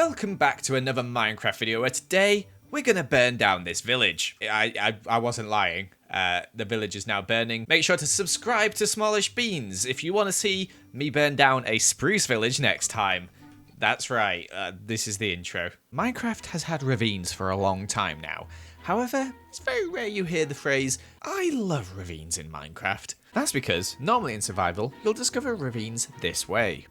Welcome back to another Minecraft video where today we're gonna burn down this village. I wasn't lying. The village is now burning. Make sure to subscribe to Smallishbeans if you want to see me burn down a spruce village next time. That's right, this is the intro. Minecraft has had ravines for a long time now. However, it's very rare you hear the phrase, I love ravines in Minecraft. That's because, normally in survival, you'll discover ravines this way.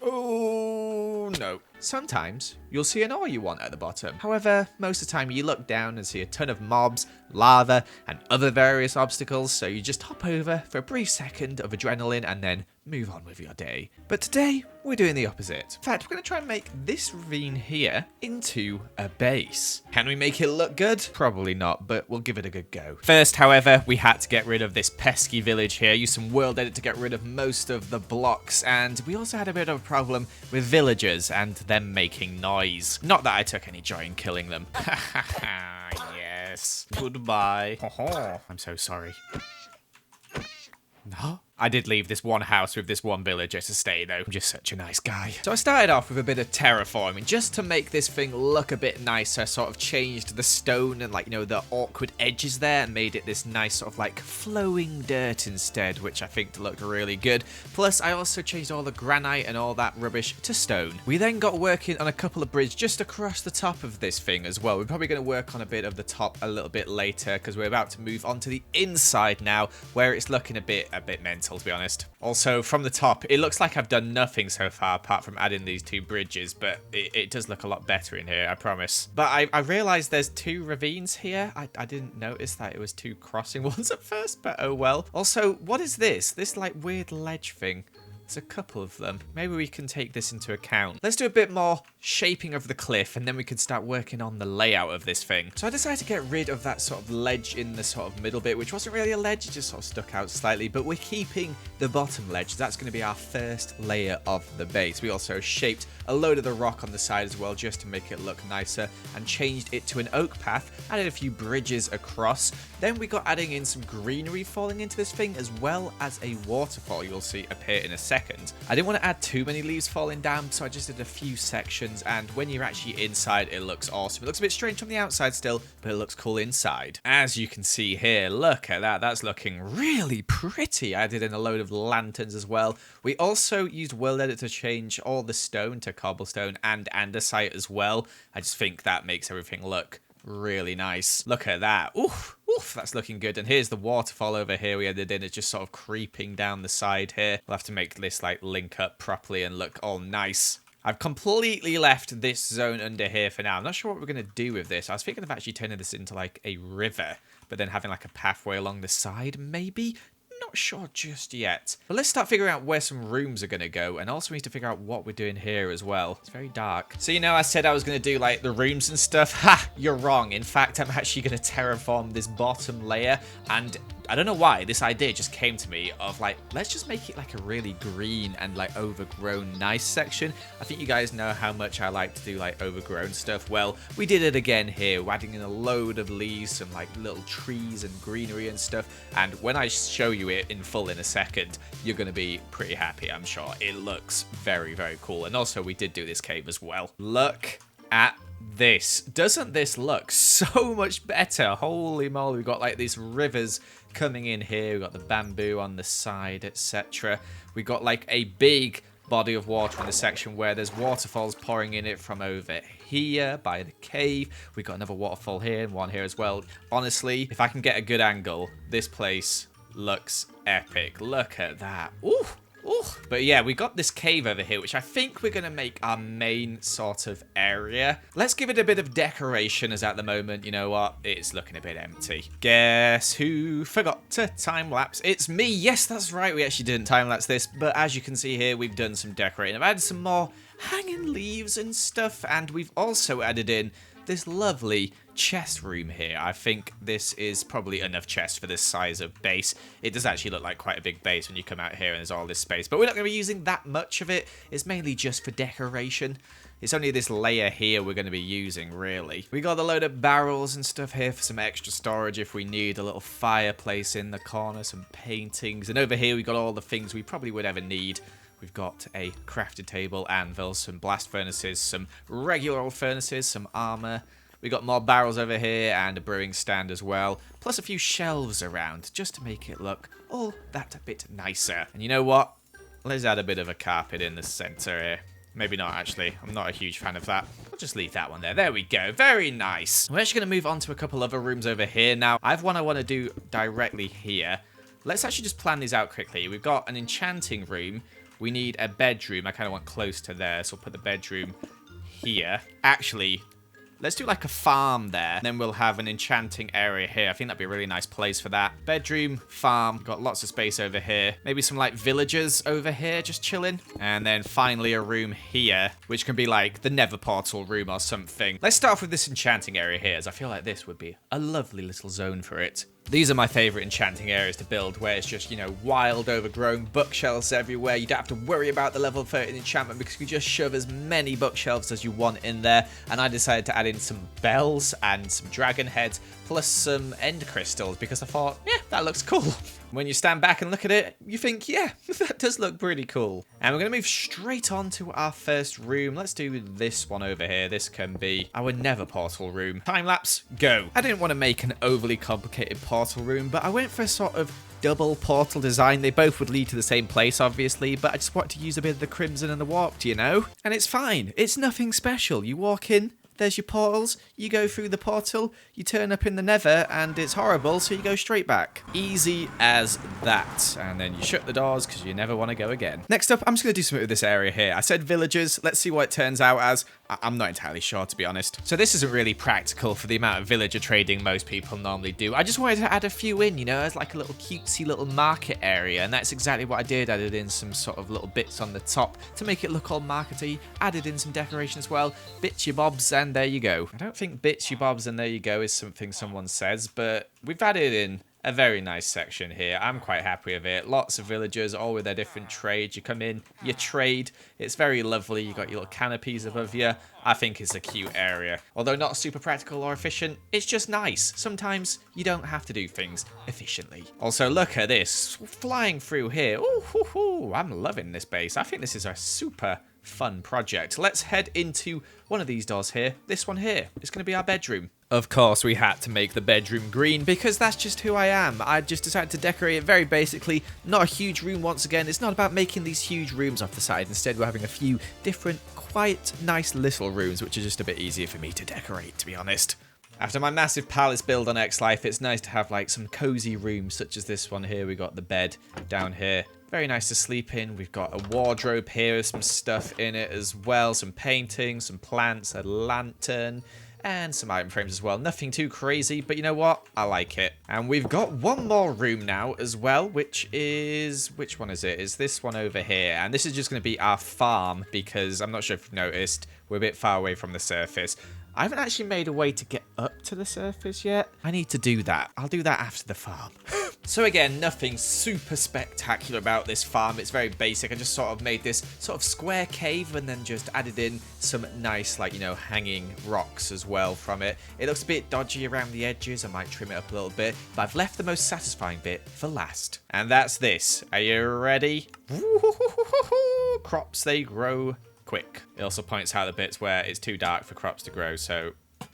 Oh no. Sometimes you'll see an ore you want at the bottom. However, most of the time you look down and see a ton of mobs, lava, and other various obstacles, so you just hop over for a brief second of adrenaline and then move on with your day. But today, we're doing the opposite. In fact, we're going to try and make this ravine here into a base. Can we make it look good? Probably not, but we'll give it a good go. First, however, we had to get rid of this pesky village here, use some world edit to get rid of most of the blocks, and we also had a bit of a problem with villagers and them making noise. Not that I took any joy in killing them. Yes. Goodbye. I'm so sorry. No? I did leave this one house with this one villager to stay though. I'm just such a nice guy. So I started off with a bit of terraforming just to make this thing look a bit nicer. Sort of changed the stone and the awkward edges there and made it this nice sort of flowing dirt instead, which I think looked really good. Plus I also changed all the granite and all that rubbish to stone. We then got working on a couple of bridges just across the top of this thing as well. We're probably going to work on a bit of the top a little bit later because we're about to move on to the inside now where it's looking a bit mental, to be honest. Also, from the top, it looks like I've done nothing so far apart from adding these two bridges, but it does look a lot better in here, I promise. But I realized there's two ravines here. I didn't notice that it was two crossing ones at first, but oh well. Also, what is this? This weird ledge thing. There's a couple of them. Maybe we can take this into account. Let's do a bit more shaping of the cliff and then we can start working on the layout of this thing. So I decided to get rid of that sort of ledge in the sort of middle bit, which wasn't really a ledge, it just sort of stuck out slightly, but we're keeping the bottom ledge. That's going to be our first layer of the base. We also shaped a load of the rock on the side as well just to make it look nicer and changed it to an oak path, added a few bridges across. Then we got adding in some greenery falling into this thing as well as a waterfall you'll see appear in a second. I didn't want to add too many leaves falling down, so I just did a few sections, and when you're actually inside, it looks awesome. It looks a bit strange from the outside still, but it looks cool inside. As you can see here, look at that. That's looking really pretty. I added in a load of lanterns as well. We also used World Edit to change all the stone to cobblestone and andesite as well. I just think that makes everything look really nice. Look at that. Oof. Oof, that's looking good. And here's the waterfall over here we added in. It's just sort of creeping down the side here. We'll have to make this link up properly and look all nice. I've completely left this zone under here for now. I'm not sure what we're going to do with this. I was thinking of actually turning this into a river, but then having a pathway along the side maybe. Not sure just yet. But let's start figuring out where some rooms are going to go, and also we need to figure out what we're doing here as well. It's very dark. So I said I was going to do the rooms and stuff. Ha! You're wrong. In fact, I'm actually going to terraform this bottom layer, and I don't know why this idea just came to me of let's just make it a really green and overgrown nice section. I think you guys know how much I like to do overgrown stuff. Well, we did it again here. We're adding in a load of leaves, some little trees and greenery and stuff. And when I show you it in full in a second, you're going to be pretty happy, I'm sure. It looks very, very cool. And also we did do this cave as well. Look at this. Doesn't this look so much better? Holy moly, we've got these rivers coming in here. We've got the bamboo on the side, etc. We got a big body of water in the section where there's waterfalls pouring in it from over here by the cave. We got another waterfall here and one here as well. Honestly, if I can get a good angle, this place looks epic. Look at that. Ooh. Ooh. But yeah, we got this cave over here, which I think we're going to make our main sort of area. Let's give it a bit of decoration, as at the moment, you know what? It's looking a bit empty. Guess who forgot to time-lapse? It's me. Yes, that's right. We actually didn't time-lapse this. But as you can see here, we've done some decorating. I've added some more hanging leaves and stuff. And we've also added in this lovely chest room here. I think this is probably enough chest for this size of base. It does actually look like quite a big base when you come out here and there's all this space, but we're not going to be using that much of it. It's mainly just for decoration. It's only this layer here we're going to be using, really. We got a load of barrels and stuff here for some extra storage if we need. A little fireplace in the corner, some paintings, and over here we got all the things we probably would ever need. We've got a crafted table, anvil, some blast furnaces, some regular old furnaces, some armor. We got more barrels over here and a brewing stand as well, plus a few shelves around just to make it look all that a bit nicer. And you know what? Let's add a bit of a carpet in the center here. Maybe not, actually. I'm not a huge fan of that. I'll just leave that one there. There we go. Very nice. We're actually going to move on to a couple other rooms over here. Now, I have one I want to do directly here. Let's actually just plan these out quickly. We've got an enchanting room. We need a bedroom. I kind of want close to there, so we'll put the bedroom here. Actually, let's do like a farm there. And then we'll have an enchanting area here. I think that'd be a really nice place for that. Bedroom, farm. Got lots of space over here. Maybe some like villagers over here just chilling. And then finally a room here, which can be like the Nether portal room or something. Let's start off with this enchanting area here, as I feel like this would be a lovely little zone for it. These are my favorite enchanting areas to build, where it's just, you know, wild, overgrown, bookshelves everywhere. You don't have to worry about the level 13 enchantment because you just shove as many bookshelves as you want in there. And I decided to add in some bells and some dragon heads, plus some end crystals, because I thought, yeah, that looks cool. When you stand back and look at it, you think, yeah, that does look pretty cool. And we're going to move straight on to our first room. Let's do this one over here. This can be our Nether portal room. Time lapse, go. I didn't want to make an overly complicated portal room, but I went for a sort of double portal design. They both would lead to the same place, obviously, but I just wanted to use a bit of the crimson and the warped, you know? And it's fine. It's nothing special. You walk in, there's your portals, you go through the portal, you turn up in the Nether, and it's horrible, so you go straight back. Easy as that. And then you shut the doors, because you never want to go again. Next up, I'm just going to do something with this area here. I said villagers, let's see what it turns out as. I'm not entirely sure, to be honest. So this isn't really practical for the amount of villager trading most people normally do. I just wanted to add a few in, you know, as like a little cutesy little market area, and that's exactly what I did. Added in some sort of little bits on the top to make it look all markety. Added in some decoration as well. Bitsy bobs, and there you go. I don't think bitsy bobs and there you go is something someone says, but we've added in a very nice section here. I'm quite happy with it. Lots of villagers, all with their different trades. You come in, you trade. It's very lovely. You got your little canopies above you. I think it's a cute area. Although not super practical or efficient, it's just nice. Sometimes you don't have to do things efficiently. Also, look at this. Flying through here. Ooh, hoo, hoo. I'm loving this base. I think this is a super fun project. Let's head into one of these doors here. This one here. It's going to be our bedroom. Of course, we had to make the bedroom green because that's just who I am. I just decided to decorate it very basically. Not a huge room once again. It's not about making these huge rooms off the side. Instead, we're having a few different, quite nice little rooms, which are just a bit easier for me to decorate, to be honest. After my massive palace build on X Life, it's nice to have like some cozy rooms such as this one here. We got the bed down here. Very nice to sleep in. We've got a wardrobe here, some stuff in it as well. Some paintings, some plants, a lantern, and some item frames as well. Nothing too crazy, but you know what? I like it. And we've got one more room now as well, which is... which one is it? Is this one over here. And this is just going to be our farm because I'm not sure if you've noticed, we're a bit far away from the surface. I haven't actually made a way to get up to the surface yet. I need to do that. I'll do that after the farm. So again, nothing super spectacular about this farm. It's very basic. I just sort of made this sort of square cave and then just added in some nice, like, you know, hanging rocks as well from it. It looks a bit dodgy around the edges. I might trim it up a little bit, but I've left the most satisfying bit for last. And that's this. Are you ready? Crops, they grow quick. It also points out the bits where it's too dark for crops to grow, so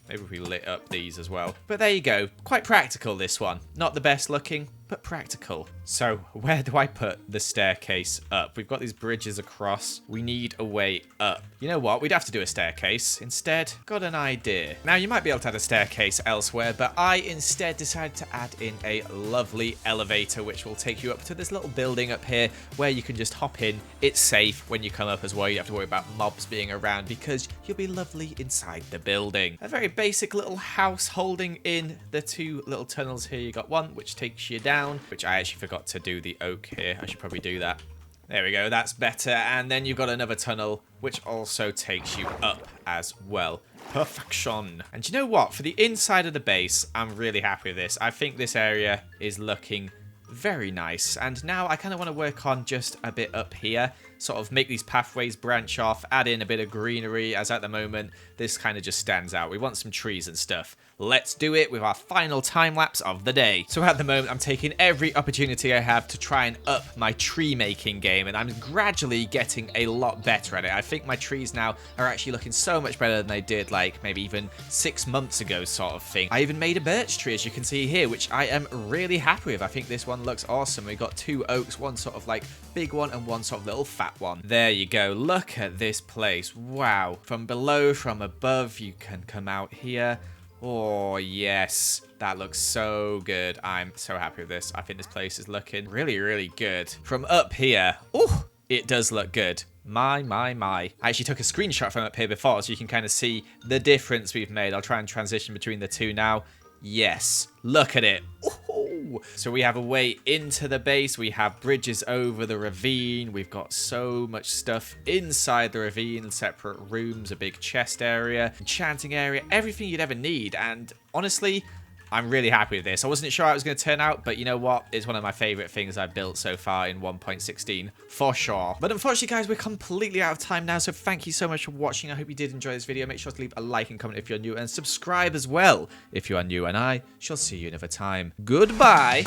maybe we lit up these as well. But there you go. Quite practical, this one. Not the best looking, but practical. So where do I put the staircase up? We've got these bridges across. We need a way up. You know what? We'd have to do a staircase. Instead, got an idea. Now, you might be able to add a staircase elsewhere, but I instead decided to add in a lovely elevator, which will take you up to this little building up here where you can just hop in. It's safe when you come up as well. You don't have to worry about mobs being around because you'll be lovely inside the building. A very basic little house holding in the two little tunnels here. You got one which takes you down, which I actually forgot to do the oak here. I should probably do that. There we go, that's better. And then you've got another tunnel, which also takes you up as well. Perfection. And you know what? For the inside of the base, I'm really happy with this. I think this area is looking very nice. And now I kind of want to work on just a bit up here. sort of make these pathways branch off, add in a bit of greenery, as at the moment, this kind of just stands out. We want some trees and stuff. Let's do it with our final time-lapse of the day. So at the moment, I'm taking every opportunity I have to try and up my tree making game, and I'm gradually getting a lot better at it. I think my trees now are actually looking so much better than they did, like, maybe even 6 months ago sort of thing. I even made a birch tree, as you can see here, which I am really happy with. I think this one looks awesome. We've got 2 oaks, one sort of like big one and one sort of little fat one. There you go. Look at this place. Wow. From below, from above, you can come out here. Oh, yes. That looks so good. I'm so happy with this. I think this place is looking really, really good. From up here, oh, it does look good. My. I actually took a screenshot from up here before, so you can kind of see the difference we've made. I'll try and transition between the two now. Yes. Look at it. Ooh. So we have a way into the base. We have bridges over the ravine. We've got so much stuff inside the ravine. Separate rooms, a big chest area, enchanting area, everything you'd ever need. And honestly, I'm really happy with this. I wasn't sure how it was going to turn out, but you know what? It's one of my favorite things I've built so far in 1.16, for sure. But unfortunately, guys, we're completely out of time now, so thank you so much for watching. I hope you did enjoy this video. Make sure to leave a like and comment if you're new, and subscribe as well if you are new, and I shall see you another time. Goodbye!